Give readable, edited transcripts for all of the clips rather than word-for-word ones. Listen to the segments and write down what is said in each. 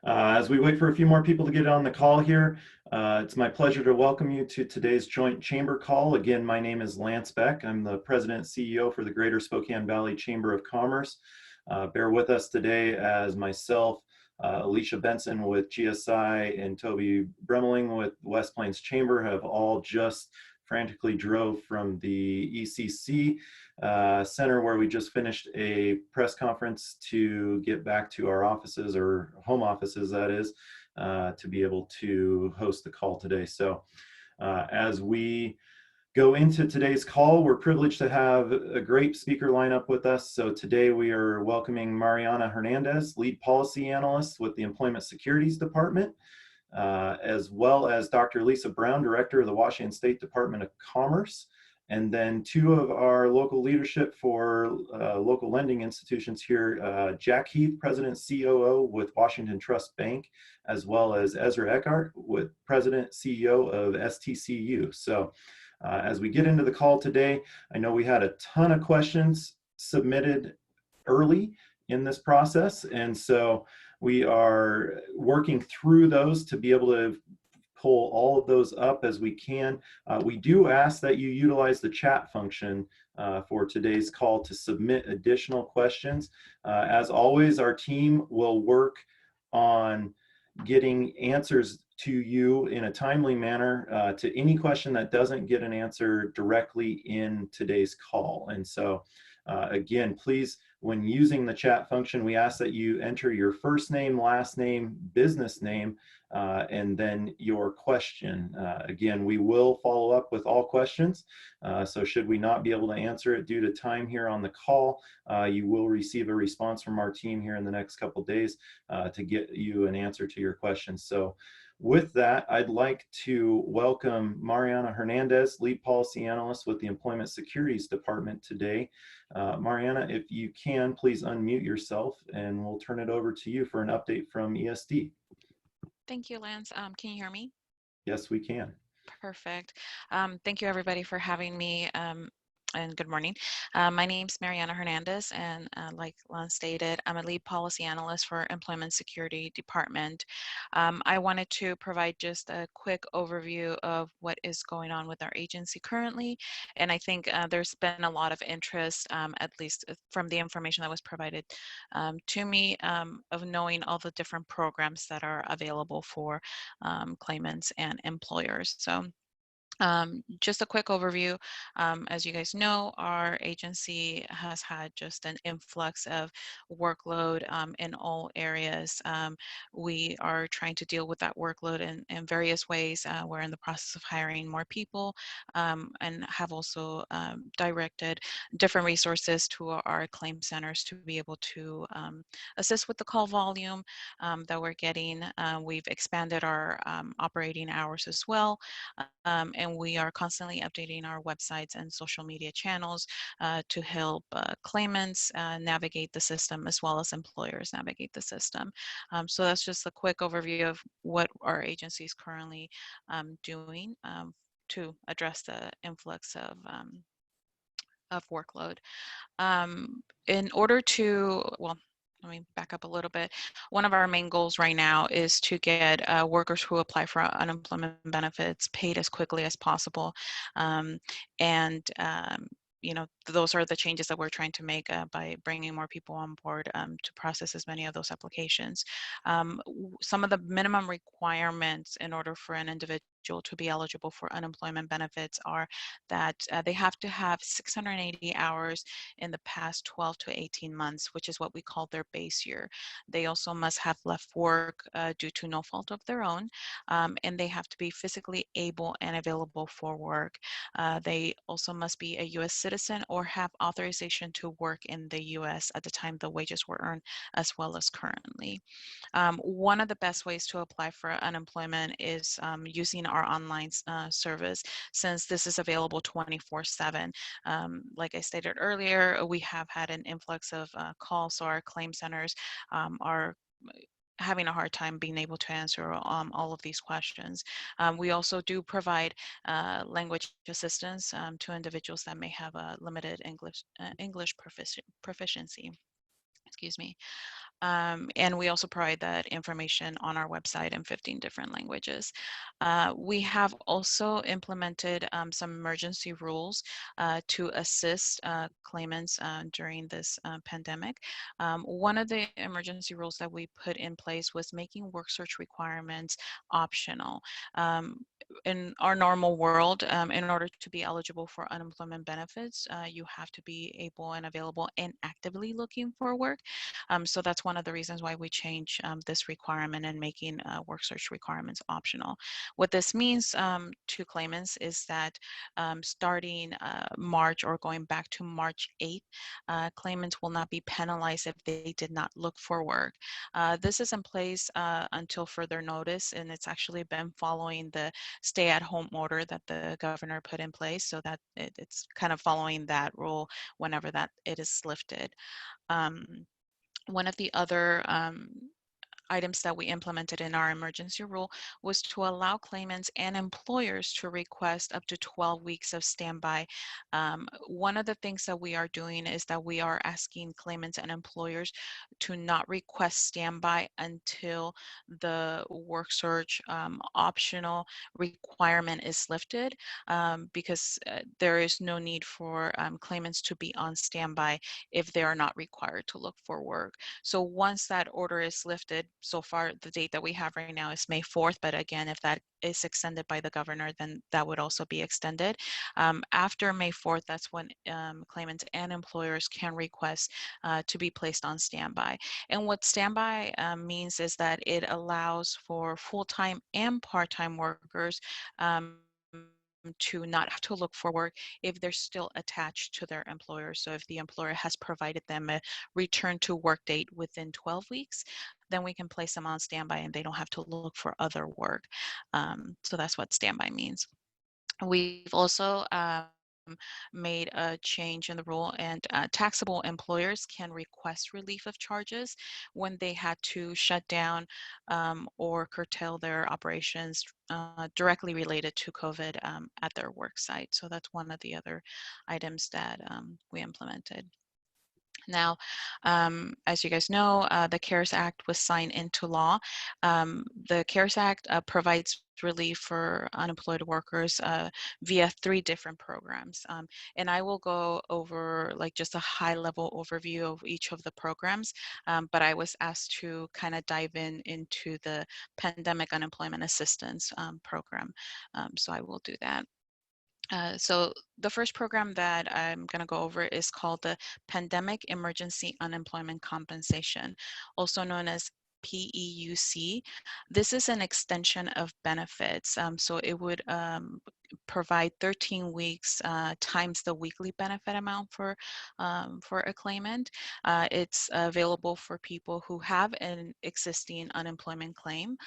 As we wait for a few more people to get on the call here, it's my pleasure to welcome you to today's joint chamber call. Again, my name is Lance Beck. I'm the President and CEO for the Greater Spokane Valley Chamber of Commerce. Bear with us today as myself, Alicia Benson with GSI, and Toby Bremeling with West Plains Chamber have all just frantically drove from the ECC center where we just finished a press conference to get back to our offices, or home offices that is, to be able to host the call today. So as we go into today's call, we're privileged to have a great speaker lineup with us. So today we are welcoming Mariana Hernandez, Lead Policy Analyst with the Employment Securities Department, as well as Dr. Lisa Brown, Director of the Washington State Department of Commerce, and then two of our local leadership for local lending institutions here, Jack Heath, President COO with Washington Trust Bank, as well as Ezra Eckhart, with President CEO of STCU. So as we get into the call today, I know we had a ton of questions submitted early in this process, and so we are working through those to be able to pull all of those up as we can. We do ask that you utilize the chat function for today's call to submit additional questions. As always, our team will work on getting answers to you in a timely manner to any question that doesn't get an answer directly in today's call. And so again, please, when using the chat function, we ask that you enter your first name, last name, business name, and then your question. Again, we will follow up with all questions. So should we not be able to answer it due to time here on the call, you will receive a response from our team here in the next couple of days to get you an answer to your question. So with that, I'd like to welcome Mariana Hernandez, Lead Policy Analyst with the Employment Securities Department today. Mariana, if you can, please unmute yourself and we'll turn it over to you for an update from ESD. Thank you, Lance. Can you hear me? Yes, we can. Perfect. Thank you, everybody, for having me. And good morning. My name's Mariana Hernandez, and like Lance stated, I'm a lead policy analyst for Employment Security Department. I wanted to provide just a quick overview of what is going on with our agency currently, and I think there's been a lot of interest, at least from the information that was provided to me, of knowing all the different programs that are available for claimants and employers. So just a quick overview. As you guys know, our agency has had just an influx of workload in all areas. We are trying to deal with that workload in various ways. We're in the process of hiring more people and have also directed different resources to our claim centers to be able to assist with the call volume that we're getting. We've expanded our operating hours as well. And we are constantly updating our websites and social media channels to help claimants navigate the system as well as employers navigate the system. So that's just a quick overview of what our agency is currently doing to address the influx of workload. In order to, well, let me back up a little bit. One of our main goals right now is to get workers who apply for unemployment benefits paid as quickly as possible. You know, those are the changes that we're trying to make by bringing more people on board to process as many of those applications. Some of the minimum requirements in order for an individual to be eligible for unemployment benefits are that they have to have 680 hours in the past 12 to 18 months, which is what we call their base year. They also must have left work due to no fault of their own, and they have to be physically able and available for work. They also must be a U.S. citizen or have authorization to work in the U.S. at the time the wages were earned, as well as currently. One of the best ways to apply for unemployment is using our online service, since this is available 24/7. Like I stated earlier, we have had an influx of calls, so our claim centers are having a hard time being able to answer all of these questions. We also do provide language assistance to individuals that may have a limited English proficiency. excuse me. And we also provide that information on our website in 15 different languages. We have also implemented some emergency rules to assist claimants during this pandemic. One of the emergency rules that we put in place was making work search requirements optional. In our normal world, in order to be eligible for unemployment benefits, you have to be able and available and actively looking for work. So that's one of the reasons why we change this requirement and making work search requirements optional. What this means to claimants is that starting March or going back to March 8th, claimants will not be penalized if they did not look for work. This is in place until further notice, and it's actually been following the stay-at-home order that the governor put in place, so that it's kind of following that rule whenever that it is lifted. One of the other items that we implemented in our emergency rule was to allow claimants and employers to request up to 12 weeks of standby. One of the things that we are doing is that we are asking claimants and employers to not request standby until the work search optional requirement is lifted, because there is no need for claimants to be on standby if they are not required to look for work. So once that order is lifted, so far the date that we have right now is May 4th, but again, if that is extended by the governor, then that would also be extended. After May 4th, that's when claimants and employers can request to be placed on standby. And what standby means is that it allows for full-time and part-time workers to not have to look for work if they're still attached to their employer. So if the employer has provided them a return to work date within 12 weeks, then we can place them on standby and they don't have to look for other work. So that's what standby means. We've also made a change in the rule, and taxable employers can request relief of charges when they had to shut down or curtail their operations directly related to COVID at their work site. So that's one of the other items that we implemented. Now, as you guys know, the CARES Act was signed into law. The CARES Act provides relief for unemployed workers via 3 different programs. And I will go over like just a high level overview of each of the programs, but I was asked to kind of dive into the Pandemic Unemployment Assistance program. So I will do that. So the first program that I'm going to go over is called the Pandemic Emergency Unemployment Compensation, also known as PEUC. This is an extension of benefits. So it would provide 13 weeks times the weekly benefit amount for a claimant. It's available for people who have an existing unemployment claim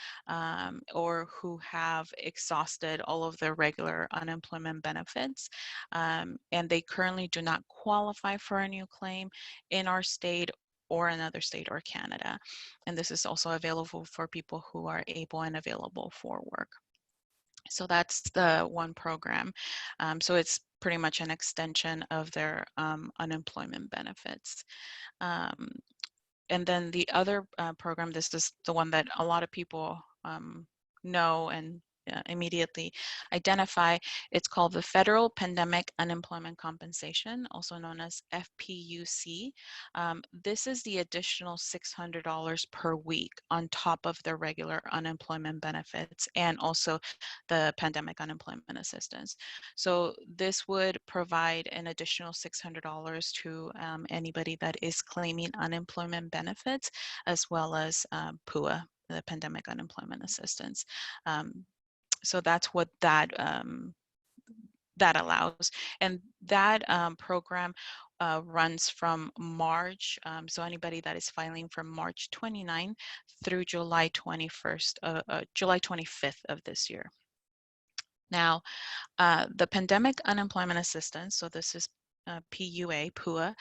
or who have exhausted all of their regular unemployment benefits, and they currently do not qualify for a new claim in our state or another state or Canada. And this is also available for people who are able and available for work. So that's the one program. So it's pretty much an extension of their unemployment benefits. And then the other program, this is the one that a lot of people know and immediately identify. It's called the Federal Pandemic Unemployment Compensation, also known as FPUC. This is the additional $600 per week on top of their regular unemployment benefits and also the pandemic unemployment assistance. So this would provide an additional $600 to anybody that is claiming unemployment benefits, as well as PUA, the pandemic unemployment assistance. So that's what that allows. And that program runs from March, so anybody that is filing from March 29th through July 21st, July 25th of this year. Now, the pandemic unemployment assistance, so this is PUA.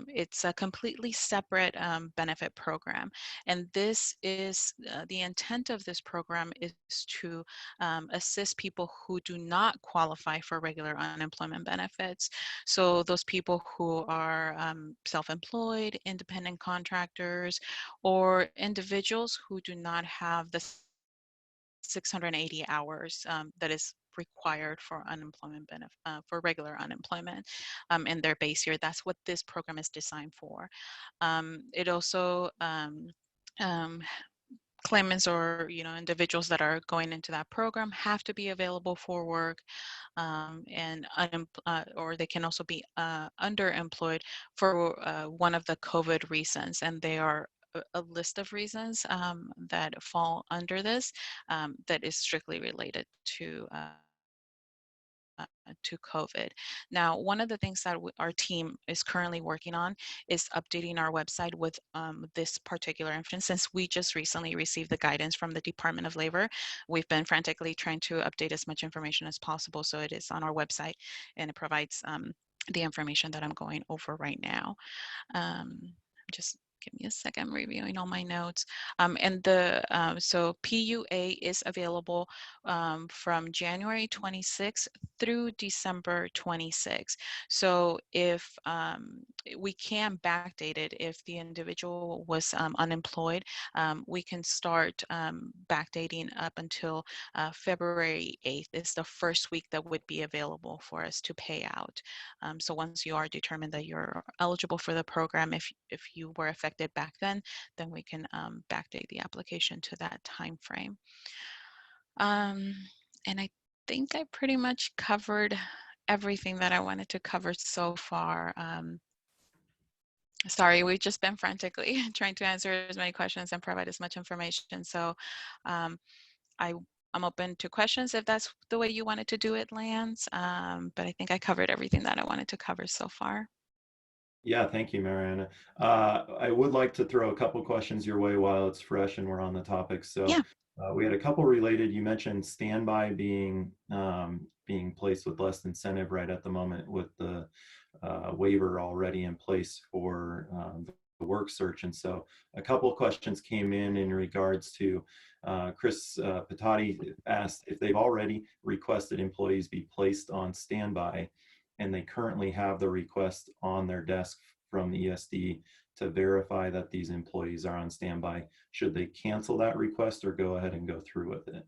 It's a completely separate benefit program. And this is the intent of this program is to assist people who do not qualify for regular unemployment benefits. So those people who are self-employed, independent contractors, or individuals who do not have the 680 hours that is required for unemployment benefit for regular unemployment in their base year. That's what this program is designed for. It also um, claimants or individuals that are going into that program have to be available for work, or they can also be underemployed for one of the COVID reasons, and they are a list of reasons that fall under this that is strictly related to COVID. Now, one of the things that our team is currently working on is updating our website with this particular information. Since we just recently received the guidance from the Department of Labor, we've been frantically trying to update as much information as possible, so it is on our website and it provides the information that I'm going over right now. Just give me a second, I'm reviewing all my notes. So PUA is available from January 26th through December 26th. So if we can backdate it, if the individual was unemployed, we can start backdating up until February 8th is the first week that would be available for us to pay out. So once you are determined that you're eligible for the program, if you were affected back then we can backdate the application to that time frame. And I think I pretty much covered everything that I wanted to cover so far. Sorry, we've just been frantically trying to answer as many questions and provide as much information. So um, I'm open to questions if that's the way you wanted to do it, Lance. But I think I covered everything that I wanted to cover so far. Yeah, thank you, Mariana. I would like to throw a couple questions your way while it's fresh and we're on the topic. So Yeah. we had a couple related. You mentioned standby being placed with less incentive right at the moment with the waiver already in place for the work search. And so a couple of questions came in regards to Chris Patati asked if they've already requested employees be placed on standby and they currently have the request on their desk from the ESD to verify that these employees are on standby. Should they cancel that request or go ahead and go through with it?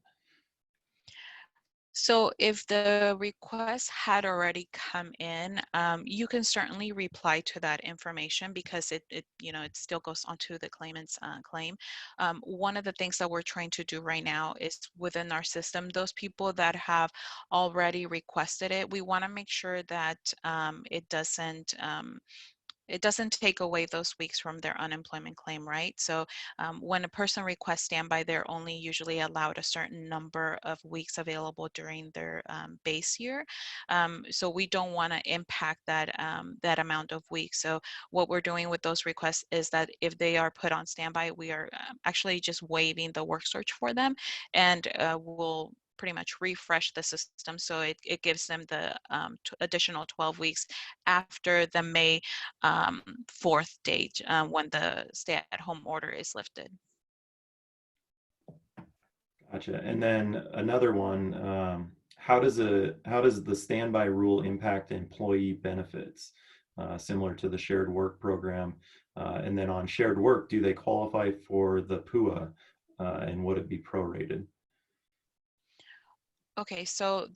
So if the request had already come in, you can certainly reply to that information because it still goes onto the claimant's claim. One of the things that we're trying to do right now is within our system, those people that have already requested it, we want to make sure that it doesn't take away those weeks from their unemployment claim, right? So when a person requests standby, they're only usually allowed a certain number of weeks available during their base year. So we don't want to impact that amount of weeks. So what we're doing with those requests is that if they are put on standby, we are actually just waiving the work search for them, and we'll pretty much refresh the system so it gives them the additional 12 weeks after the May 4th date when the stay-at-home order is lifted. Gotcha. And then another one, how does the standby rule impact employee benefits, similar to the shared work program? And then on shared work, do they qualify for the PUA, and would it be prorated? Okay, so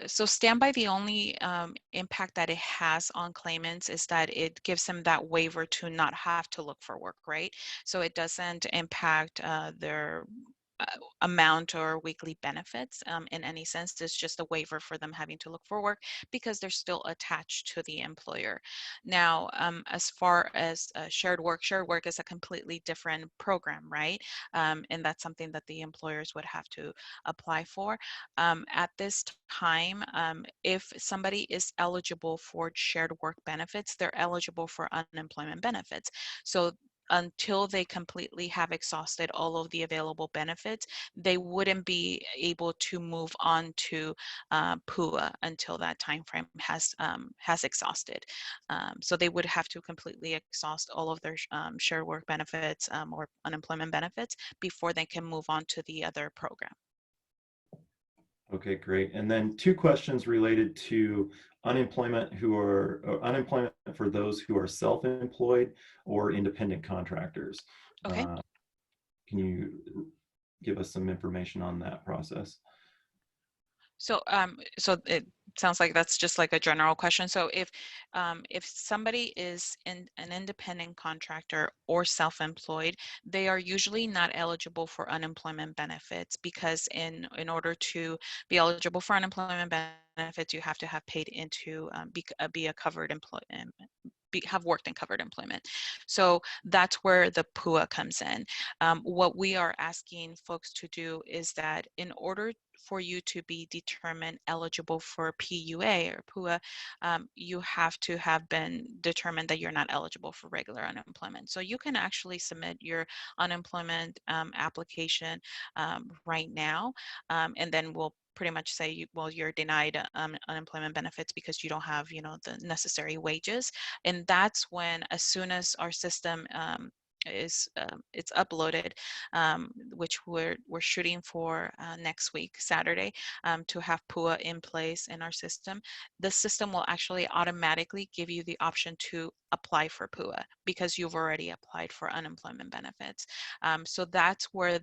standby, the only impact that it has on claimants is that it gives them that waiver to not have to look for work, right? So it doesn't impact their uh, amount or weekly benefits in any sense. It's just a waiver for them having to look for work because they're still attached to the employer. Now, as far as shared work is a completely different program, right? And that's something that the employers would have to apply for. At this time, if somebody is eligible for shared work benefits, they're eligible for unemployment benefits. So until they completely have exhausted all of the available benefits, they wouldn't be able to move on to PUA until that time frame has exhausted. So they would have to completely exhaust all of their shared work benefits or unemployment benefits before they can move on to the other program. Okay, great. And then two questions related to unemployment unemployment for those who are self-employed or independent contractors. Okay. Can you give us some information on that process? So it sounds like that's just like a general question. So if somebody is an independent contractor or self-employed, they are usually not eligible for unemployment benefits, because in order to be eligible for unemployment benefits, you have to have paid into be a covered employee. Have worked in covered employment. So that's where the PUA comes in. What we are asking folks to do is that in order for you to be determined eligible for PUA or PUA, you have to have been determined that you're not eligible for regular unemployment. So you can actually submit your unemployment application right now, and then we'll pretty much say, well, you're denied unemployment benefits because you don't have, the necessary wages. And that's when, as soon as our system it's uploaded, which we're shooting for next week, Saturday, to have PUA in place in our system, the system will actually automatically give you the option to apply for PUA because you've already applied for unemployment benefits. So that's where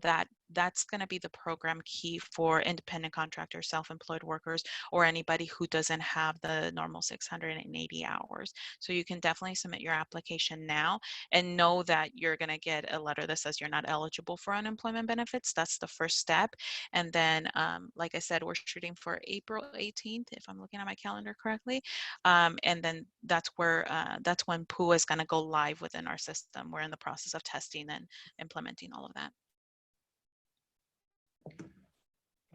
that's going to be the program key for independent contractors, self-employed workers, or anybody who doesn't have the normal 680 hours. So you can definitely submit your application now and know that you're going to get a letter that says you're not eligible for unemployment benefits. That's the first step. And then, like I said, we're shooting for April 18th, if I'm looking at my calendar correctly. And then that's when PUA is going to go live within our system. We're in the process of testing and implementing all of that.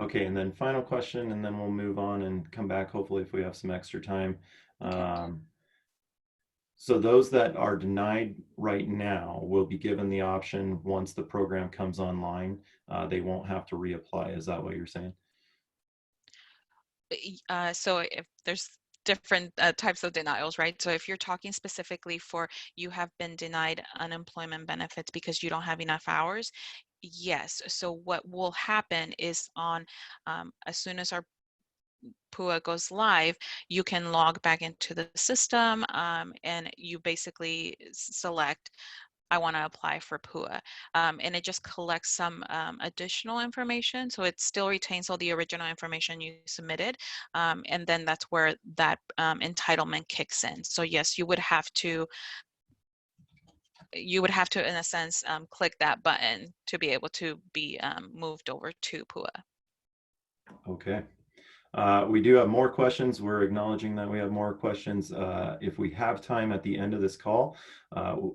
Okay, and then final question, and then we'll move on and come back, hopefully, if we have some extra time. Okay. So those that are denied right now will be given the option once the program comes online. They won't have to reapply. Is that what you're saying? So if there's different types of denials, right? So if you're talking specifically for you have been denied unemployment benefits because you don't have enough hours, yes. So what will happen is as soon as our PUA goes live, you can log back into the system, and you basically select, I want to apply for PUA. And it just collects some additional information. So it still retains all the original information you submitted. And then that's where that entitlement kicks in. So yes, you would have to, in a sense, click that button to be able to be moved over to PUA. Okay. We do have more questions. We're acknowledging that we have more questions. If we have time at the end of this call,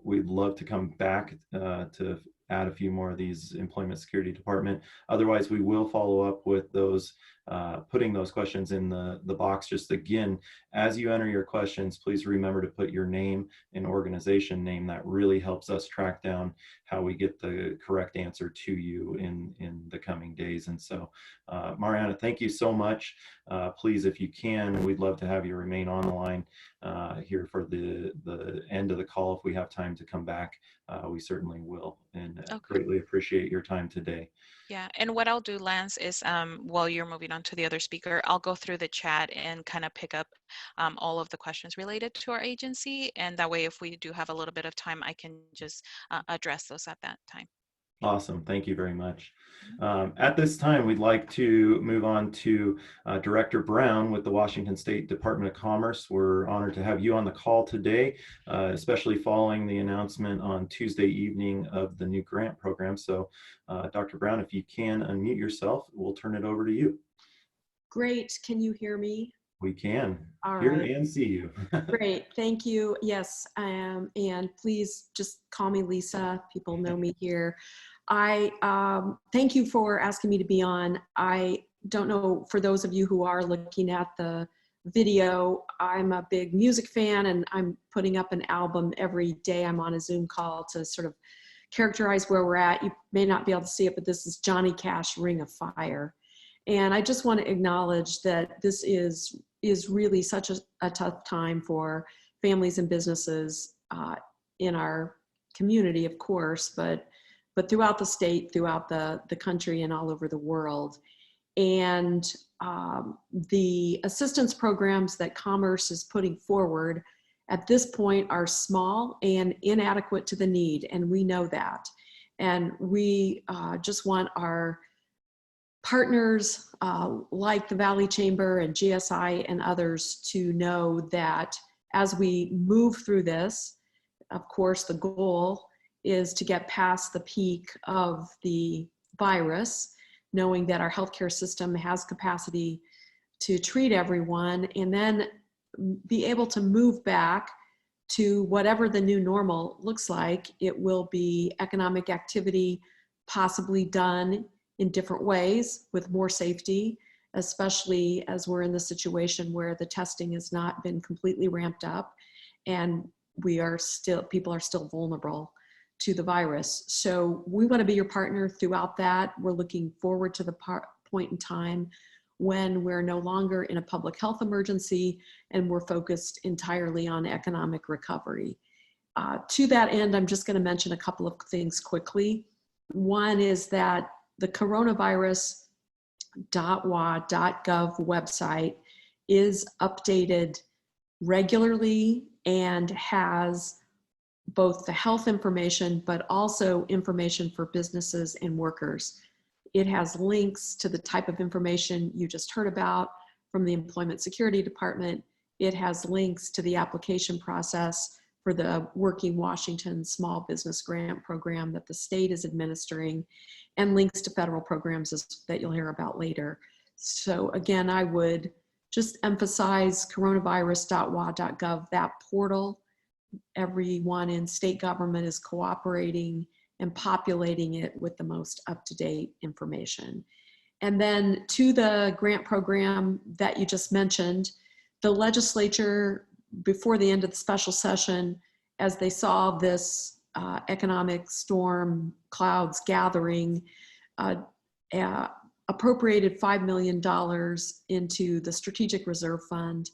we'd love to come back to add a few more of these Employment Security Department. Otherwise, we will follow up with those, putting those questions in the box. Just again, as you enter your questions, please remember to put your name and organization name. That really helps us track down how we get the correct answer to you in the coming days. And so, Mariana, thank you so much. Please, if you can, we'd love to have you remain on the line here for the end of the call. If we have time to come back, we certainly will, and Okay. greatly appreciate your time today. Yeah, and what I'll do, Lance, is while you're moving on to the other speaker, I'll go through the chat and kind of pick up all of the questions related to our agency. And that way, if we do have a little bit of time, I can just address those at that time. Awesome. Thank you very much. At this time, we'd like to move on to Director Brown with the Washington State Department of Commerce. We're honored to have you on the call today, especially following the announcement on Tuesday evening of the new grant program. So, Dr. Brown, if you can unmute yourself, we'll turn it over to you. Great. Can you hear me? We can All hear right. and see you. Great. Thank you. Yes. And please just call me Lisa. People know me here. I thank you for asking me to be on. I don't know, for those of you who are looking at the video. I'm a big music fan, and I'm putting up an album every day. I'm on a Zoom call to sort of characterize where we're at. You may not be able to see it, but this is Johnny Cash, Ring of Fire. And I just want to acknowledge that this is really such a tough time for families and businesses in our community, of course, but throughout the state, throughout the country, and all over the world. And the assistance programs that Commerce is putting forward at this point are small and inadequate to the need, and we know that. And we just want our partners like the Valley Chamber and GSI and others to know that as we move through this, of course, the goal is to get past the peak of the virus, knowing that our healthcare system has capacity to treat everyone, and then be able to move back to whatever the new normal looks like. It will be economic activity, possibly done in different ways with more safety, especially as we're in the situation where the testing has not been completely ramped up, and people are still vulnerable to the virus. So we want to be your partner throughout that. We're looking forward to the point in time when we're no longer in a public health emergency and we're focused entirely on economic recovery. To that end, I'm just going to mention a couple of things quickly. One is that the coronavirus.wa.gov website is updated regularly and has both the health information, but also information for businesses and workers. It has links to the type of information you just heard about from the Employment Security Department. It has links to the application process for the Working Washington Small Business Grant Program that the state is administering, and links to federal programs that you'll hear about later. So again, I would just emphasize coronavirus.wa.gov, that portal. Everyone in state government is cooperating and populating it with the most up-to-date information. And then to the grant program that you just mentioned, the legislature, before the end of the special session, as they saw this economic storm clouds gathering, appropriated $5 million into the Strategic Reserve Fund.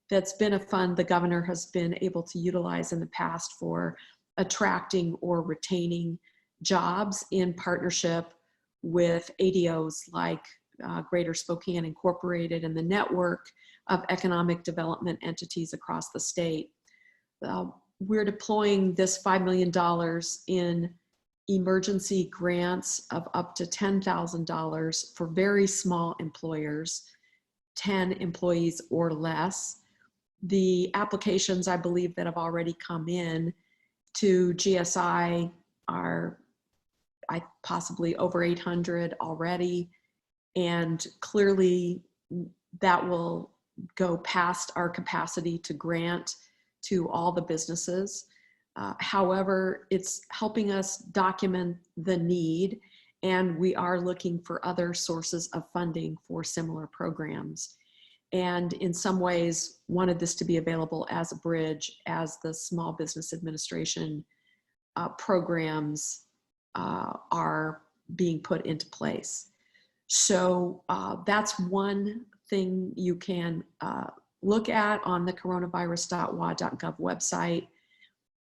That's been a fund the governor has been able to utilize in the past for attracting or retaining jobs in partnership with ADOs like Greater Spokane Incorporated and the network of economic development entities across the state. We're deploying this $5 million in emergency grants of up to $10,000 for very small employers, 10 employees or less. The applications, I believe, that have already come in to GSI are possibly over 800 already, and clearly that will go past our capacity to grant to all the businesses. However, it's helping us document the need, and we are looking for other sources of funding for similar programs. And in some ways, wanted this to be available as a bridge as the Small Business Administration programs are being put into place. So that's one thing you can look at on the coronavirus.wa.gov website.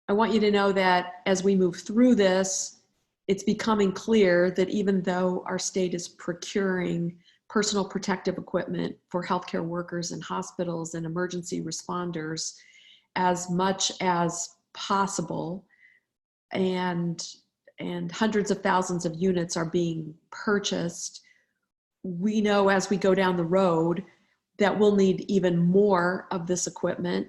I want you to know that as we move through this, it's becoming clear that even though our state is procuring personal protective equipment for healthcare workers in hospitals and emergency responders as much as possible, and hundreds of thousands of units are being purchased, we know as we go down the road that we'll need even more of this equipment,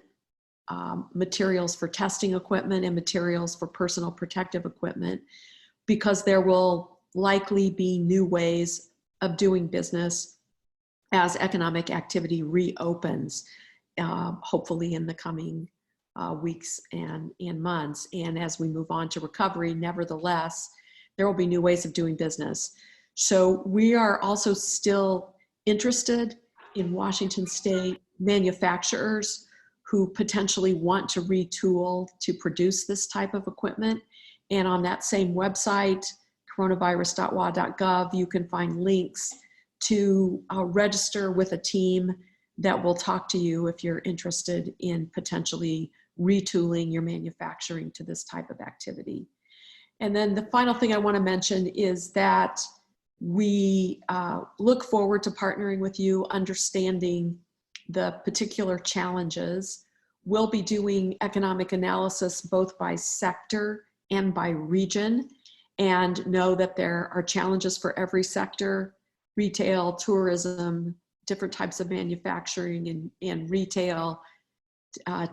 materials for testing equipment and materials for personal protective equipment, because there will likely be new ways of doing business as economic activity reopens, hopefully in the coming weeks and months. And as we move on to recovery, nevertheless, there will be new ways of doing business. So we are also still interested in Washington State, manufacturers who potentially want to retool to produce this type of equipment. And on that same website, coronavirus.wa.gov, you can find links to register with a team that will talk to you if you're interested in potentially retooling your manufacturing to this type of activity. And then the final thing I want to mention is that we look forward to partnering with you, understanding the particular challenges. We'll be doing economic analysis both by sector and by region, and know that there are challenges for every sector: retail, tourism, different types of manufacturing and retail,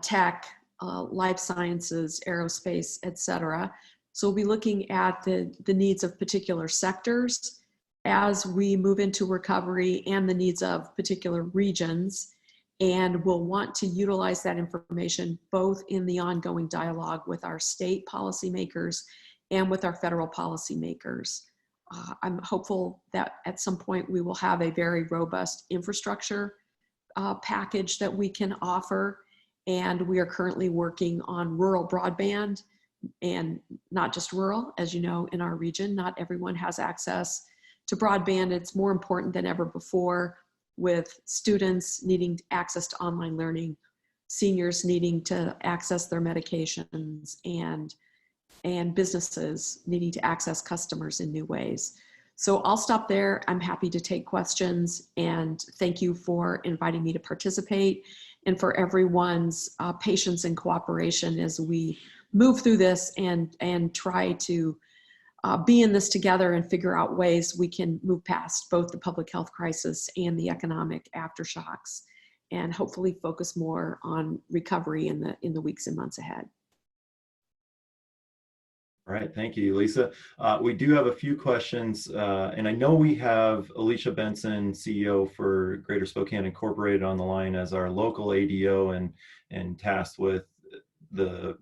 tech, life sciences, aerospace, etc. So we'll be looking at the needs of particular sectors as we move into recovery and the needs of particular regions. And we'll want to utilize that information both in the ongoing dialogue with our state policymakers and with our federal policymakers. I'm hopeful that at some point we will have a very robust infrastructure package that we can offer. And we are currently working on rural broadband, and not just rural. As you know, in our region, not everyone has access to broadband. It's more important than ever before, with students needing access to online learning, seniors needing to access their medications, and businesses needing to access customers in new ways. So I'll stop there. I'm happy to take questions, and thank you for inviting me to participate and for everyone's patience and cooperation as we move through this and try to be in this together and figure out ways we can move past both the public health crisis and the economic aftershocks, and hopefully focus more on recovery in the weeks and months ahead. All right, thank you, Lisa. We do have a few questions, and I know we have Alicia Benson, CEO for Greater Spokane Incorporated, on the line as our local ADO and tasked with the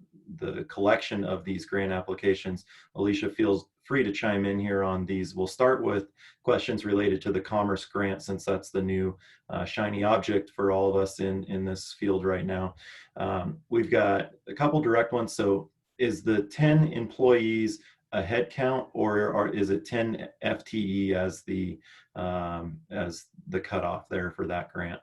collection of these grant applications. Alicia, feels free to chime in here on these. We'll start with questions related to the Commerce Grant, since that's the new shiny object for all of us in this field right now. We've got a couple direct ones. So is the 10 employees a head count, or is it 10 FTE as the cutoff there for that grant?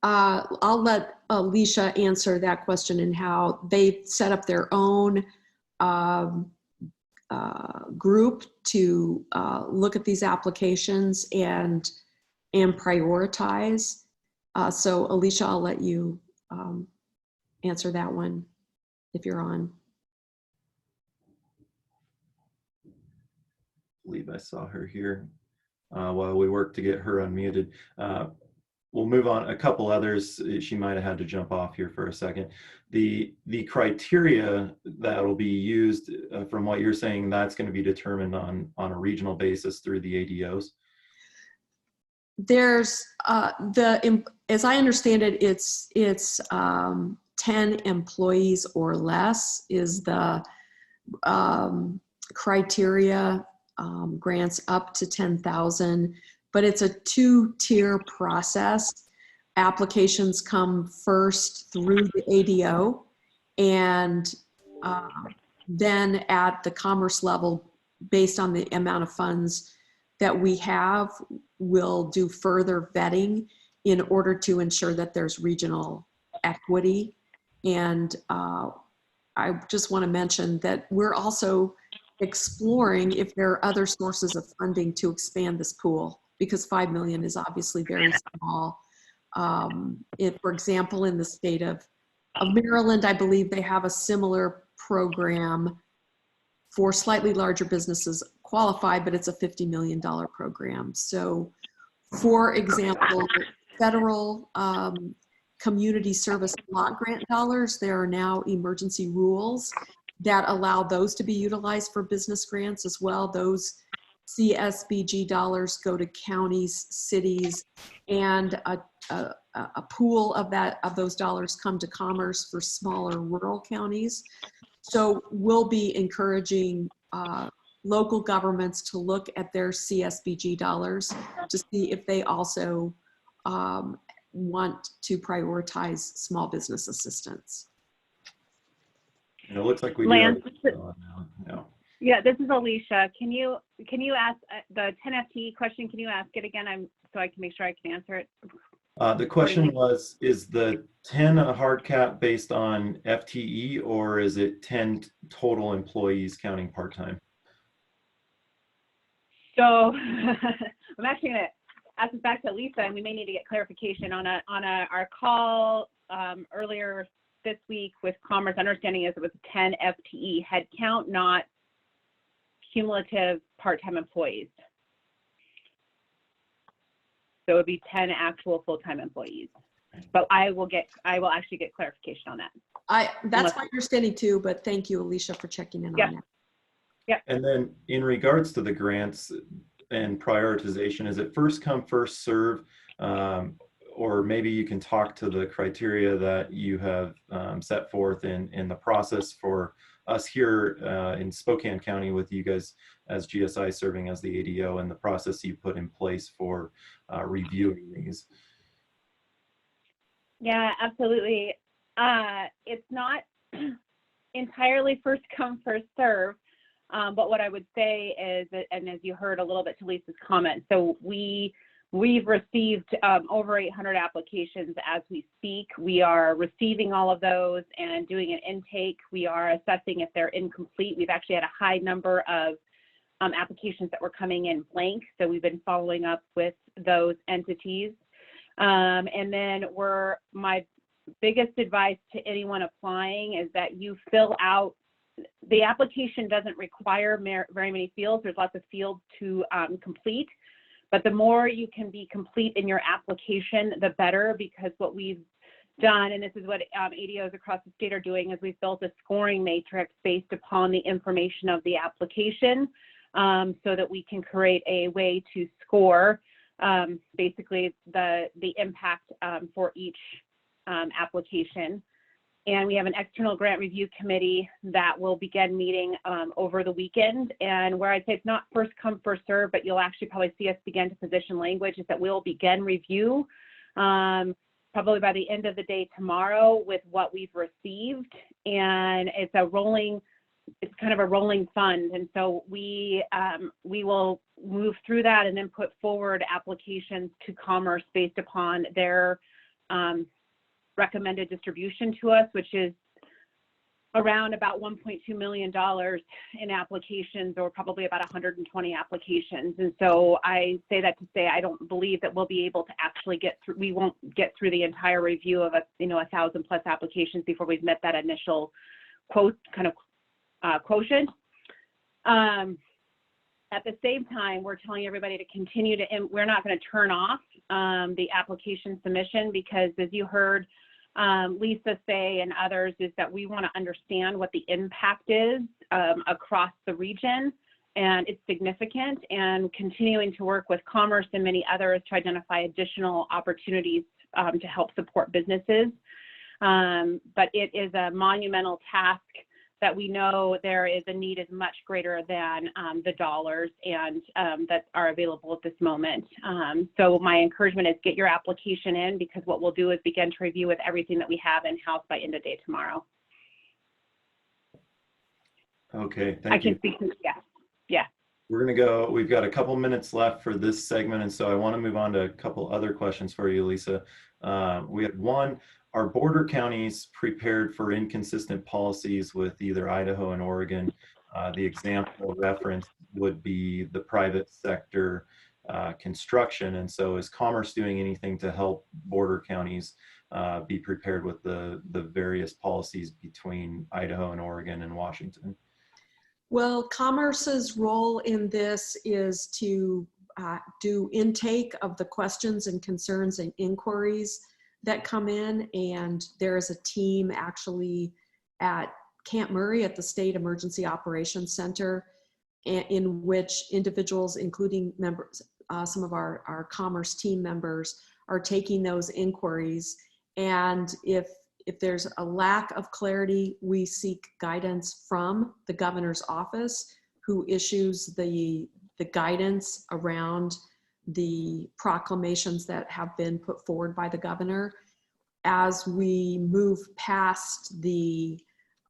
I'll let Alicia answer that question, and how they set up their own group to look at these applications and prioritize. So Alicia, I'll let you answer that one if you're on. I believe I saw her here while we work to get her unmuted. We'll move on. A couple others. She might have had to jump off here for a second. The criteria that will be used, from what you're saying, that's going to be determined on a regional basis through the ADOs. There's as I understand it, it's 10 employees or less is the criteria. Grants up to 10,000, but it's a two-tier process. Applications come first through the ADO, and then at the Commerce level, based on the amount of funds that we have, we'll do further vetting in order to ensure that there's regional equity. And I just want to mention that we're also exploring if there are other sources of funding to expand this pool, because $5 million is obviously very small. For example, in the state of Maryland, I believe they have a similar program for slightly larger businesses qualify, but it's a $50 million program. So, for example, federal community service block grant dollars, there are now emergency rules that allow those to be utilized for business grants as well. Those CSBG dollars go to counties, cities, and a pool of those dollars come to Commerce for smaller rural counties. So we'll be encouraging local governments to look at their CSBG dollars to see if they also want to prioritize small business assistance. And it looks like we Lance, do. Yeah. yeah, this is Alicia. Can you ask the 10 FTE question? Can you ask it again? So I can make sure I can answer it. The question was, is the 10 a hard cap based on FTE, or is it 10 total employees counting part-time? So I'm actually going to ask this back to Lisa, and we may need to get clarification on our call earlier this week with Commerce. Understanding is it was 10 FTE headcount, not cumulative part-time employees. So it would be 10 actual full-time employees. But I will actually get clarification on that. That's my understanding too, but thank you, Alicia, for checking in on that. Yep. And then in regards to the grants and prioritization, is it first come, first serve? Or maybe you can talk to the criteria that you have set forth in the process for us here in Spokane County with you guys as GSI serving as the ADO, and the process you put in place for reviewing these. Yeah, absolutely. It's not entirely first come, first serve. But what I would say is, and as you heard a little bit to Lisa's comment, so we've received over 800 applications as we speak. We are receiving all of those and doing an intake. We are assessing if they're incomplete. We've actually had a high number of applications that were coming in blank. So we've been following up with those entities. And then my biggest advice to anyone applying is that you fill out, the application doesn't require very many fields. There's lots of fields to complete, but the more you can be complete in your application, the better, because what we've done, and this is what ADOs across the state are doing, is we've built a scoring matrix based upon the information of the application, so that we can create a way to score basically the impact for each application. And we have an external grant review committee that will begin meeting over the weekend. And where I'd say it's not first come, first serve, but you'll actually probably see us begin to position language, is that we'll begin review probably by the end of the day tomorrow with what we've received. And it's kind of a rolling fund. And so we will move through that and then put forward applications to Commerce based upon their recommended distribution to us, which is around about $1.2 million in applications, or probably about 120 applications. And so I say that to say I don't believe that we'll be able to actually get through. We won't get through the entire review of 1,000+ applications before we've met that initial quotient. At the same time, we're telling everybody to continue to, and we're not going to turn off the application submission, because as you heard Lisa say and others, is that we want to understand what the impact is across the region, and it's significant, and continuing to work with Commerce and many others to identify additional opportunities to help support businesses. But it is a monumental task that we know there is a need is much greater than the dollars and that are available at this moment. So my encouragement is get your application in, because what we'll do is begin to review with everything that we have in-house by end of day tomorrow. Okay, thank you. I can speak to, yeah. We're going to go, we've got a couple minutes left for this segment, and so I want to move on to a couple other questions for you, Lisa. We had one, are border counties prepared for inconsistent policies with either Idaho and Oregon? The example reference would be the private sector construction, and so is Commerce doing anything to help border counties be prepared with the various policies between Idaho and Oregon and Washington? Well, Commerce's role in this is to do intake of the questions and concerns and inquiries that come in, and there is a team actually at Camp Murray at the State Emergency Operations Center, in which individuals, including members, some of our Commerce team members, are taking those inquiries. And if there's a lack of clarity, we seek guidance from the governor's office, who issues the guidance around the proclamations that have been put forward by the governor. As we move past the,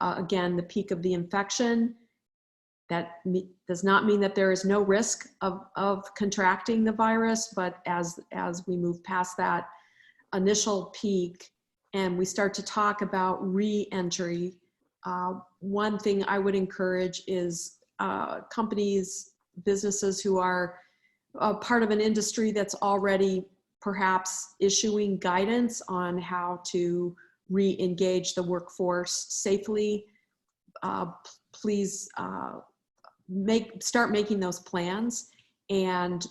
again, the peak of the infection, that does not mean that there is no risk of contracting the virus, but as we move past that initial peak and we start to talk about re-entry, one thing I would encourage is companies, businesses who are part of an industry that's already perhaps issuing guidance on how to re-engage the workforce safely. Please start making those plans, and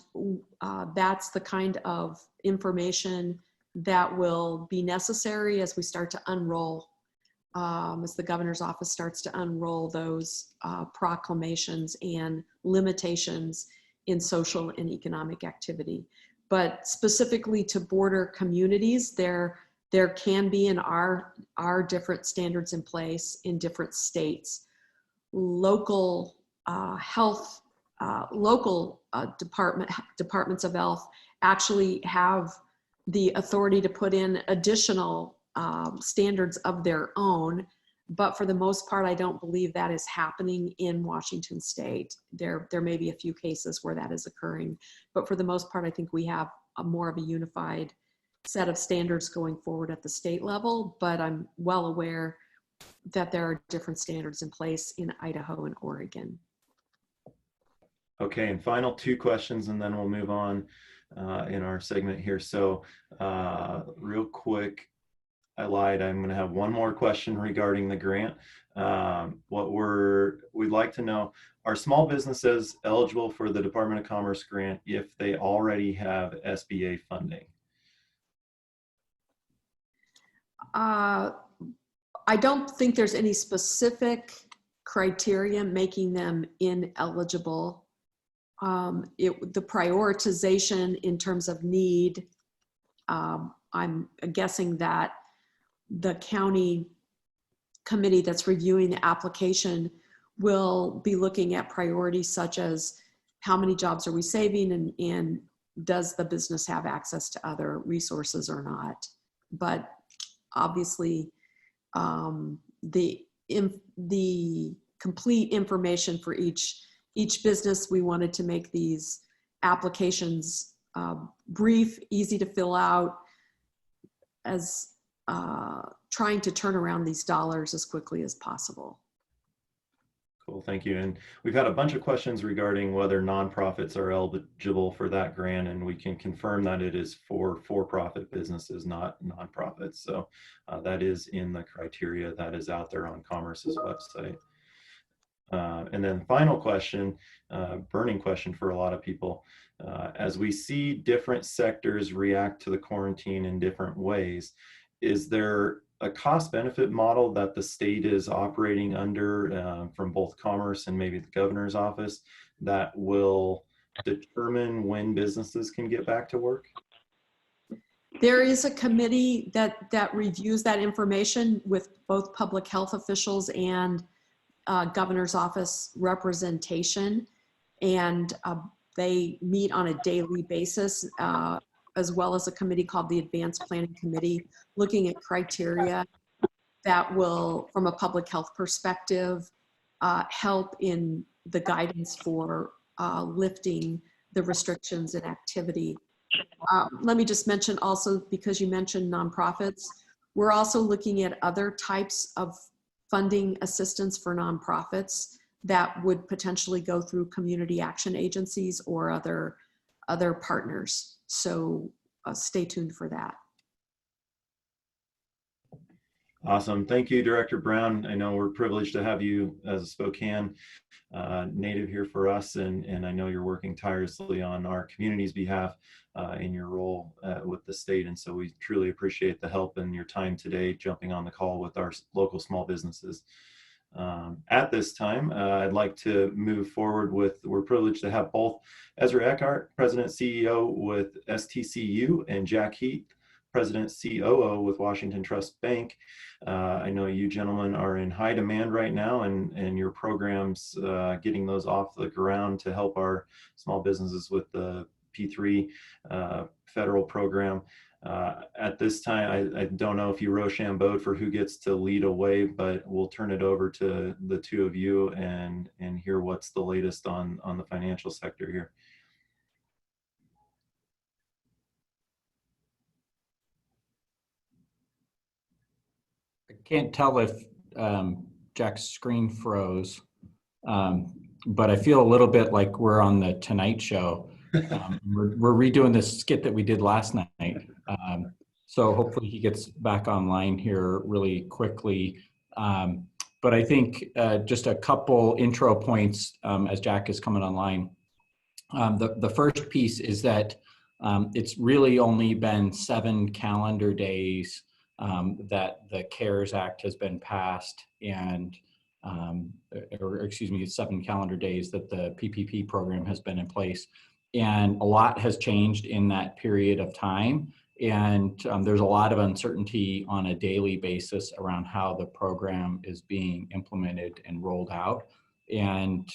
that's the kind of information that will be necessary as we start to unroll, as the governor's office starts to unroll those proclamations and limitations in social and economic activity. But specifically to border communities, there can be and are different standards in place in different states. Local health, local departments of health actually have the authority to put in additional standards of their own. But for the most part, I don't believe that is happening in Washington State. There may be a few cases where that is occurring, but for the most part, I think we have more of a unified set of standards going forward at the state level, but I'm well aware that there are different standards in place in Idaho and Oregon. Okay, and final two questions, and then we'll move on in our segment here. So real quick, I lied. I'm going to have one more question regarding the grant. We'd like to know, are small businesses eligible for the Department of Commerce grant if they already have SBA funding? I don't think there's any specific criteria making them ineligible. The prioritization in terms of need, I'm guessing that the county committee that's reviewing the application will be looking at priorities such as how many jobs are we saving, and does the business have access to other resources or not. But obviously the complete information for each business, we wanted to make these applications brief, easy to fill out, as trying to turn around these dollars as quickly as possible. Cool, thank you. And we've had a bunch of questions regarding whether nonprofits are eligible for that grant, and we can confirm that it is for-profit businesses, not nonprofits. So that is in the criteria that is out there on Commerce's website. And then final question, burning question for a lot of people. As we see different sectors react to the quarantine in different ways, is there a cost benefit model that the state is operating under from both Commerce and maybe the governor's office that will determine when businesses can get back to work? There is a committee that reviews that information with both public health officials and governor's office representation, and they meet on a daily basis, as well as a committee called the Advanced Planning Committee, looking at criteria that will, from a public health perspective, help in the guidance for lifting the restrictions and activity. Let me just mention also, because you mentioned nonprofits, we're also looking at other types of funding assistance for nonprofits that would potentially go through community action agencies or other partners. So stay tuned for that. Awesome. Thank you, Director Brown. I know we're privileged to have you as a Spokane native here for us, and I know you're working tirelessly on our community's behalf in your role with the state, and so we truly appreciate the help and your time today jumping on the call with our local small businesses. At this time, I'd like to move forward with, we're privileged to have both Ezra Eckhart, President CEO with STCU, and Jack Heath, President COO with Washington Trust Bank. I know you gentlemen are in high demand right now, and your programs, getting those off the ground to help our small businesses with the P3 federal program. At this time, I don't know if you Rochambeau for who gets to lead away, but we'll turn it over to the two of you and hear what's the latest on the financial sector here. I can't tell if Jack's screen froze, but I feel a little bit like we're on the Tonight Show. We're redoing this skit that we did last night. So hopefully he gets back online here really quickly. But I think just a couple intro points as Jack is coming online. The first piece is that it's really only been 7 calendar days that the CARES Act has been passed, and or excuse me, 7 calendar days that the PPP program has been in place. And a lot has changed in that period of time. And there's a lot of uncertainty on a daily basis around how the program is being implemented and rolled out. And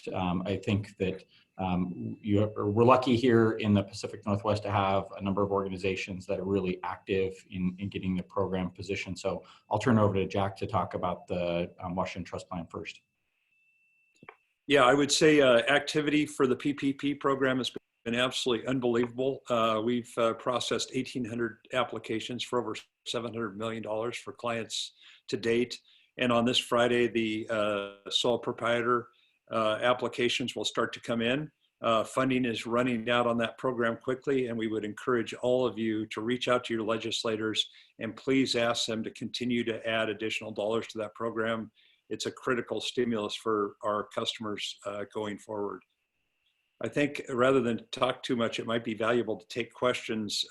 I think that we're lucky here in the Pacific Northwest to have a number of organizations that are really active in getting the program positioned. So I'll turn it over to Jack to talk about the Washington Trust Plan first. Yeah, I would say activity for the PPP program has been absolutely unbelievable. We've processed 1,800 applications for over $700 million for clients to date. And on this Friday, the sole proprietor applications will start to come in. Funding is running out on that program quickly, and we would encourage all of you to reach out to your legislators and please ask them to continue to add additional dollars to that program. It's a critical stimulus for our customers going forward. I think rather than talk too much, it might be valuable to take questions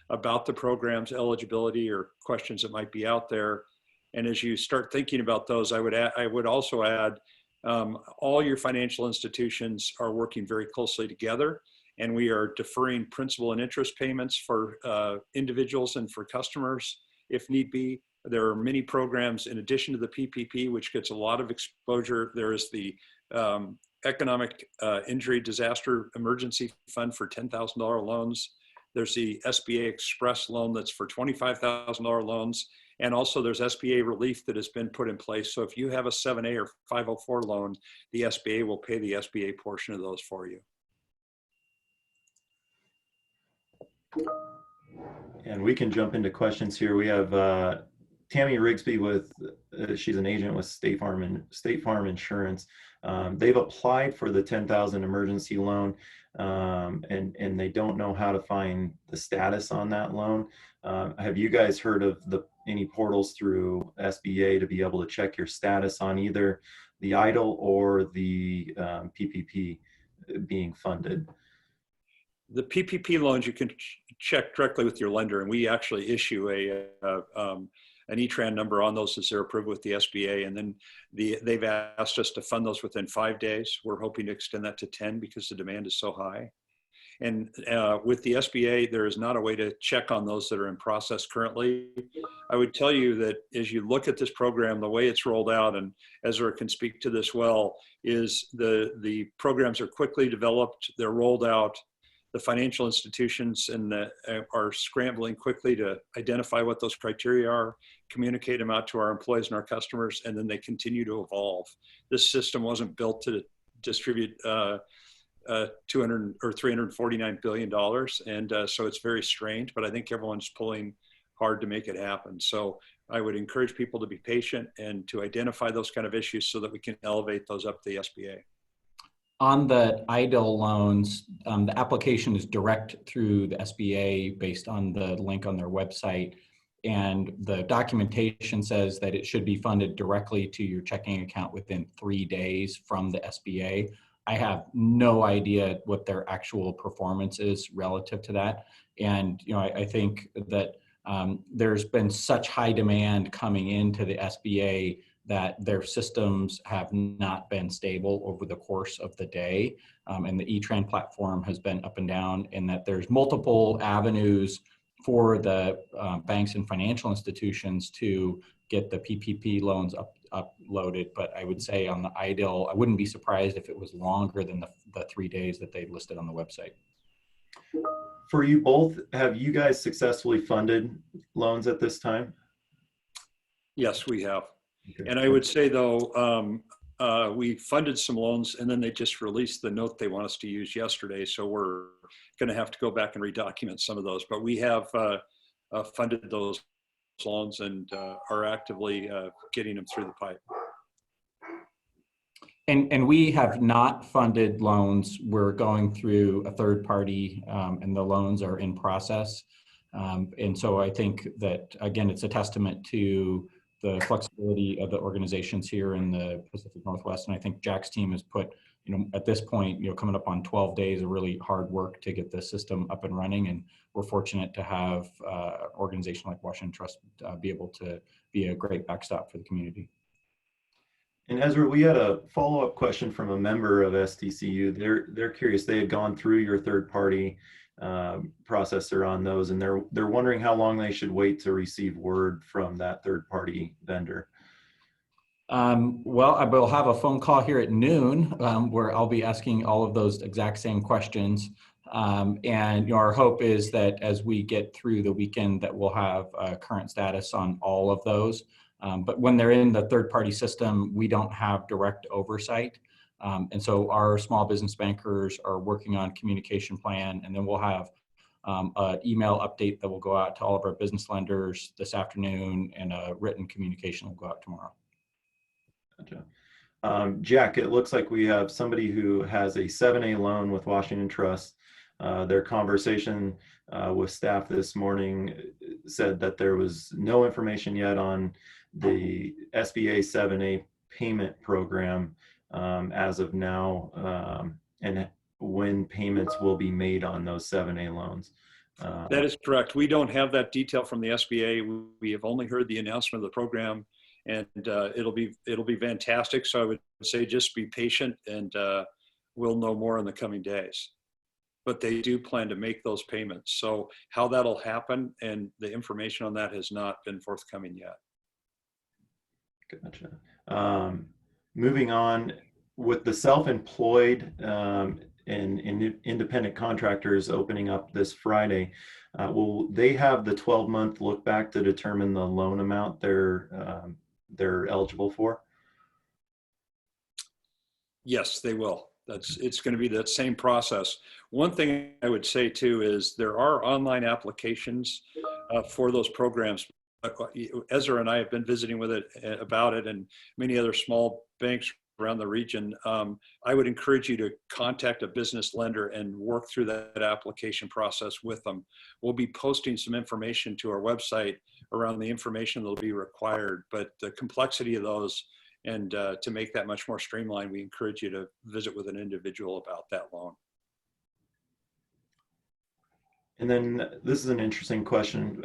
about the program's eligibility or questions that might be out there. And as you start thinking about those, I would also add all your financial institutions are working very closely together, and we are deferring principal and interest payments for individuals and for customers if need be. There are many programs in addition to the PPP, which gets a lot of exposure. There is the Economic Injury Disaster Emergency Fund for $10,000 loans. There's the SBA Express loan that's for $25,000 loans. And also there's SBA relief that has been put in place. So if you have a 7A or 504 loan, the SBA will pay the SBA portion of those for you. And we can jump into questions here. We have Tammy Rigsby with, she's an agent with State Farm Insurance. They've applied for the 10,000 emergency loan, and they don't know how to find the status on that loan. Have you guys heard of any portals through SBA to be able to check your status on either the EIDL or the PPP being funded? The PPP loans you can check directly with your lender, and we actually issue an E-Tran number on those as they're approved with the SBA, and then they've asked us to fund those within 5 days. We're hoping to extend that to 10 because the demand is so high. And with the SBA, there is not a way to check on those that are in process currently. I would tell you that as you look at this program, the way it's rolled out, and Ezra can speak to this well, is the programs are quickly developed, they're rolled out. The financial institutions are scrambling quickly to identify what those criteria are, communicate them out to our employees and our customers, and then they continue to evolve. This system wasn't built to distribute $200 or $349 billion, and so it's very strange, but I think everyone's pulling hard to make it happen. So I would encourage people to be patient and to identify those kind of issues so that we can elevate those up to the SBA. On the EIDL loans, the application is direct through the SBA based on the link on their website. And the documentation says that it should be funded directly to your checking account within 3 days from the SBA. I have no idea what their actual performance is relative to that. And I think that there's been such high demand coming into the SBA that their systems have not been stable over the course of the day. And the E-Tran platform has been up and down, and that there's multiple avenues for the banks and financial institutions to get the PPP loans uploaded. But I would say on the EIDL, I wouldn't be surprised if it was longer than the 3 days that they listed on the website. For you both, have you guys successfully funded loans at this time? Yes, we have. Okay. And I would say though, we funded some loans and then they just released the note they want us to use yesterday. So we're going to have to go back and redocument some of those, but we have funded those loans and are actively getting them through the pipe. And we have not funded loans. We're going through a third party and the loans are in process. And so I think that, again, it's a testament to the flexibility of the organizations here in the Pacific Northwest. And I think Jack's team has put, at this point, coming up on 12 days of really hard work to get the system up and running. And we're fortunate to have an organization like Washington Trust be able to be a great backstop for the community. And Ezra, we had a follow-up question from a member of STCU. They're curious. They had gone through your third-party processor on those, and they're wondering how long they should wait to receive word from that third-party vendor. Well, I will have a phone call here at noon where I'll be asking all of those exact same questions. And our hope is that as we get through the weekend that we'll have a current status on all of those. But when they're in the third-party system, we don't have direct oversight. And so our small business bankers are working on communication plan, and then we'll have an email update that will go out to all of our business lenders this afternoon, and a written communication will go out tomorrow. Gotcha. Jack, it looks like we have somebody who has a 7A loan with Washington Trust. Their conversation with staff this morning said that there was no information yet on the SBA 7A payment program as of now, and when payments will be made on those 7A loans. That is correct. We don't have that detail from the SBA. We have only heard the announcement of the program, and it'll be fantastic. So I would say just be patient, and we'll know more in the coming days. But they do plan to make those payments. So how that'll happen and the information on that has not been forthcoming yet. Gotcha. Moving on, with the self-employed and independent contractors opening up this Friday, will they have the 12-month look back to determine the loan amount they're eligible for? Yes, they will. It's going to be that same process. One thing I would say too is there are online applications for those programs. Ezra and I have been visiting with it about it, and many other small banks around the region. I would encourage you to contact a business lender and work through that application process with them. We'll be posting some information to our website around the information that'll be required, but the complexity of those, and to make that much more streamlined, we encourage you to visit with an individual about that loan. And then this is an interesting question.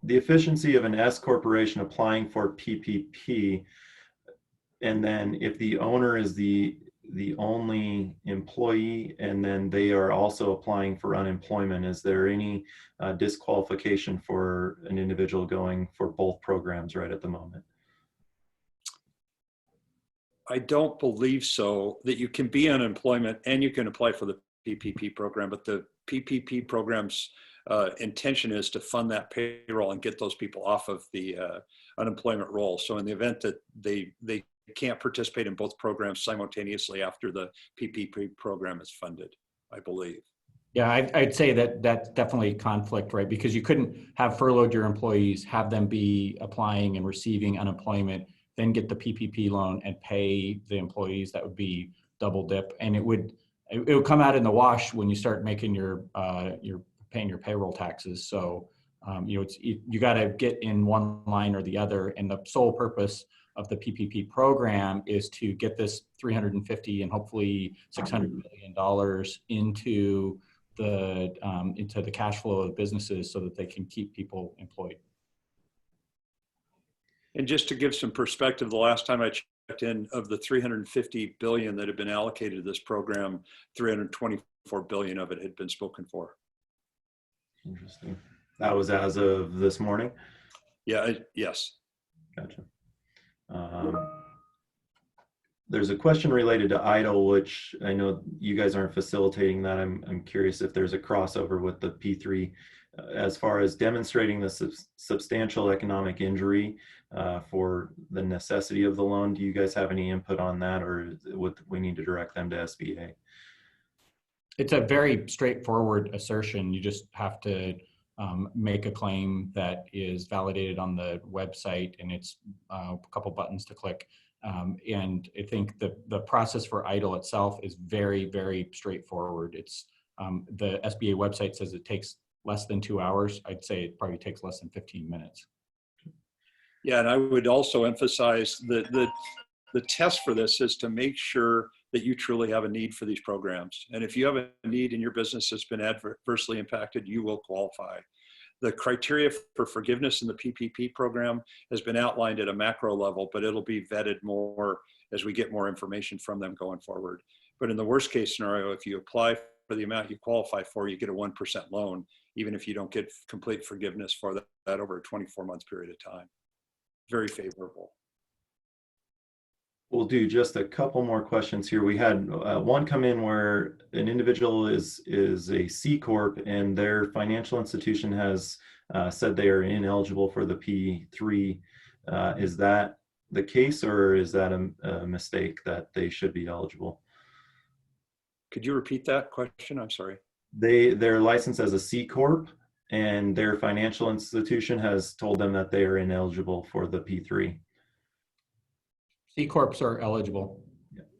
The efficiency of an S corporation applying for PPP, and then if the owner is the only employee and then they are also applying for unemployment, is there any disqualification for an individual going for both programs right at the moment? I don't believe so, that you can be on unemployment and you can apply for the PPP program, but the PPP program's intention is to fund that payroll and get those people off of the unemployment roll. So in the event that they can't participate in both programs simultaneously after the PPP program is funded, I believe. Yeah, I'd say that that's definitely conflict, right? Because you couldn't have furloughed your employees, have them be applying and receiving unemployment, then get the PPP loan and pay the employees. That would be double dip, and it would come out in the wash when you start making your paying your payroll taxes. So you got to get in one line or the other, and the sole purpose of the PPP program is to get this $350 and hopefully $600 million into the cash flow of businesses so that they can keep people employed. And just to give some perspective, the last time I checked in, of the $350 billion that had been allocated to this program, $324 billion of it had been spoken for. Interesting. That was as of this morning? Yeah, yes. Gotcha. there's a question related to EIDL, which I know you guys aren't facilitating that. I'm curious if there's a crossover with the P3 as far as demonstrating the substantial economic injury for the necessity of the loan. Do you guys have any input on that, or would we need to direct them to SBA? It's a very straightforward assertion. You just have to make a claim that is validated on the website, and it's a couple buttons to click. And I think the process for EIDL itself is very, very straightforward. It's the SBA website says it takes less than 2 hours. I'd say it probably takes less than 15 minutes. Yeah, and I would also emphasize that the test for this is to make sure that you truly have a need for these programs. And if you have a need in your business that's been adversely impacted, you will qualify. The criteria for forgiveness in the PPP program has been outlined at a macro level, but it'll be vetted more as we get more information from them going forward. But in the worst case scenario, if you apply for the amount you qualify for, you get a 1% loan, even if you don't get complete forgiveness for that over a 24-month period of time. Very favorable. We'll do just a couple more questions here. We had one come in where an individual is a C Corp and their financial institution has said they are ineligible for the P3. Is that the case, or is that a mistake that they should be eligible? Could you repeat that question? I'm sorry. They're licensed as a C Corp and their financial institution has told them that they are ineligible for the P3. C Corps are eligible.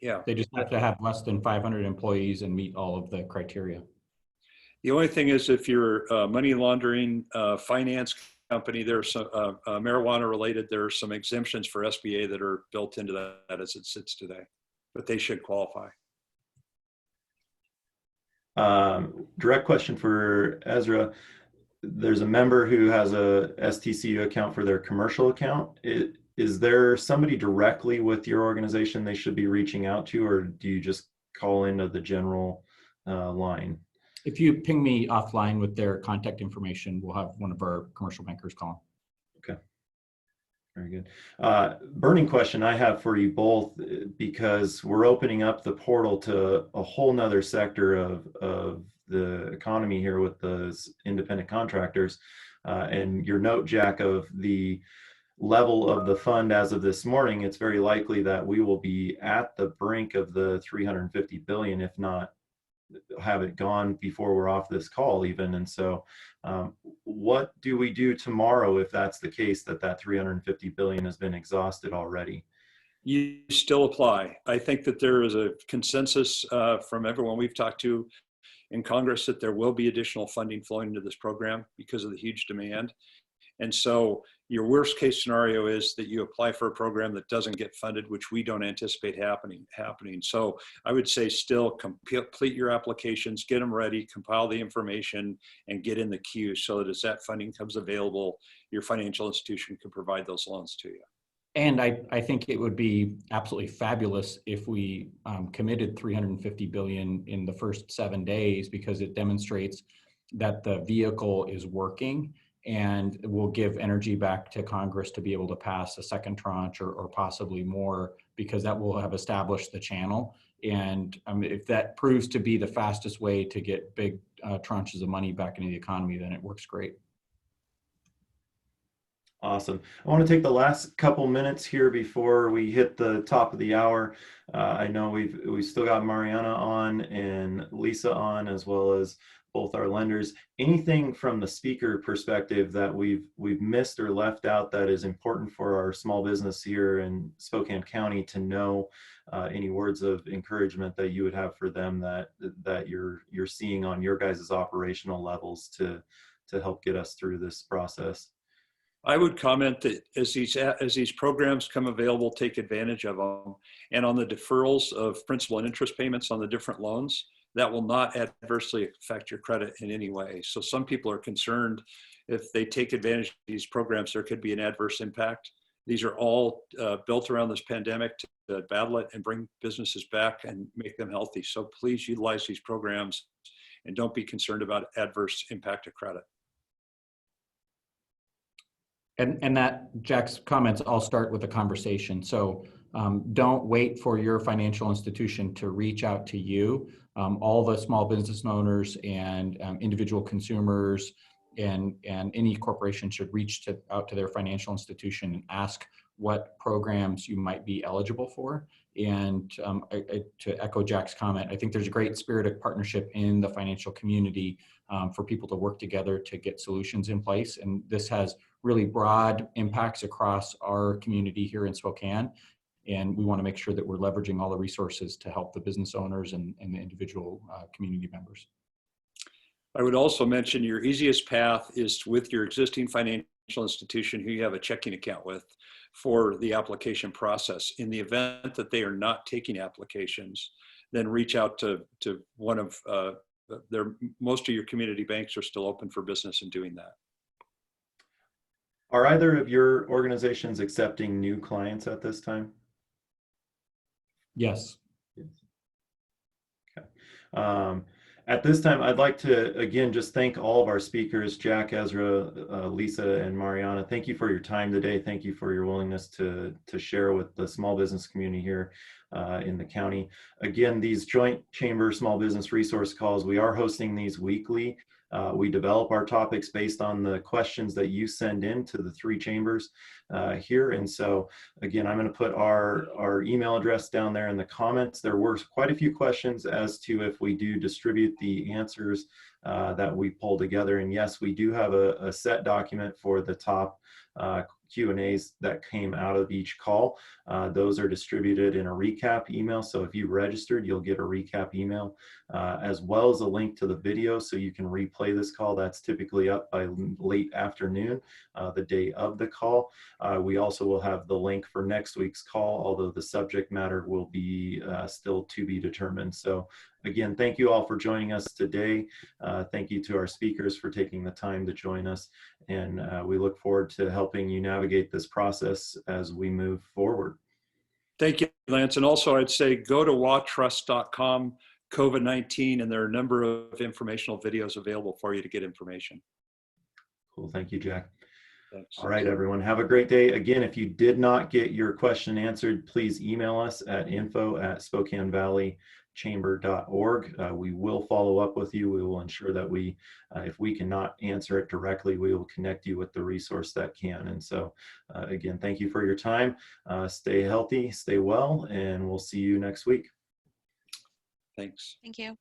Yeah. They just have to have less than 500 employees and meet all of the criteria. The only thing is if you're a money laundering finance company, there's some marijuana related, there are some exemptions for SBA that are built into that as it sits today, but they should qualify. Direct question for Ezra. There's a member who has a STCU account for their commercial account. Is there somebody directly with your organization they should be reaching out to, or do you just call into the general line? If you ping me offline with their contact information, we'll have one of our commercial bankers call. Okay, very good. Burning question I have for you both, because we're opening up the portal to a whole nother sector of the economy here with the independent contractors, and your note, Jack, of the level of the fund as of this morning, it's very likely that we will be at the brink of the 350 billion, if not have it gone before we're off this call even. And so what do we do tomorrow if that's the case, that 350 billion has been exhausted already? You still apply. I think that there is a consensus from everyone we've talked to in Congress that there will be additional funding flowing into this program because of the huge demand. And so your worst case scenario is that you apply for a program that doesn't get funded, which we don't anticipate happening. So I would say still complete your applications, get them ready, compile the information, and get in the queue so that as that funding comes available, your financial institution can provide those loans to you. And I think it would be absolutely fabulous if we committed 350 billion in the first 7 days, because it demonstrates that the vehicle is working, and will give energy back to Congress to be able to pass a second tranche or possibly more, because that will have established the channel. And if that proves to be the fastest way to get big tranches of money back into the economy, then it works great. Awesome. I want to take the last couple minutes here before we hit the top of the hour. I know we've still got Mariana on and Lisa on, as well as both our lenders. Anything from the speaker perspective that we've missed or left out that is important for our small business here in Spokane County to know? Any words of encouragement that you would have for them that you're seeing on your guys' operational levels to help get us through this process? I would comment that as these programs come available, take advantage of them. And on the deferrals of principal and interest payments on the different loans, that will not adversely affect your credit in any way. So some people are concerned if they take advantage of these programs, there could be an adverse impact. These are all built around this pandemic to battle it and bring businesses back and make them healthy. So please utilize these programs and don't be concerned about adverse impact of credit. And that Jack's comments all start with a conversation. So Don't wait for your financial institution to reach out to you. All the small business owners and individual consumers and any corporation should reach out to their financial institution and ask what programs you might be eligible for. And to echo Jack's comment, I think there's a great spirit of partnership in the financial community for people to work together to get solutions in place. And this has really broad impacts across our community here in Spokane. And we want to make sure that we're leveraging all the resources to help the business owners and the individual community members. I would also mention your easiest path is with your existing financial institution who you have a checking account with for the application process. In the event that they are not taking applications, then reach out to one of most of your community banks are still open for business in doing that. Are either of your organizations accepting new clients at this time? Yes. Okay. At this time, I'd like to, again, just thank all of our speakers, Jack, Ezra, Lisa, and Mariana. Thank you for your time today. Thank you for your willingness to share with the small business community here in the county. Again, these joint chamber small business resource calls, we are hosting these weekly. We develop our topics based on the questions that you send in to the three chambers here. And so again, I'm going to put our email address down there in the comments. There were quite a few questions as to if we do distribute the answers that we pull together. And yes, we do have a set document for the top Q&As that came out of each call. Those are distributed in a recap email. So if you registered, you'll get a recap email as well as a link to the video so you can replay this call. That's typically up by late afternoon, the day of the call. We also will have the link for next week's call, although the subject matter will be still to be determined. So again, thank you all for joining us today. Thank you to our speakers for taking the time to join us. And we look forward to helping you navigate this process as we move forward. Thank you, Lance. And also I'd say go to watrust.com, COVID-19, and there are a number of informational videos available for you to get information. Cool. Thank you, Jack. Thanks. All right, everyone. Have a great day. Again, if you did not get your question answered, please email us at info@SpokaneValleyChamber.org. We will follow up with you. We will ensure that if we cannot answer it directly, we will connect you with the resource that can. And so again, thank you for your time. Stay healthy, stay well, and we'll see you next week. Thanks. Thank you.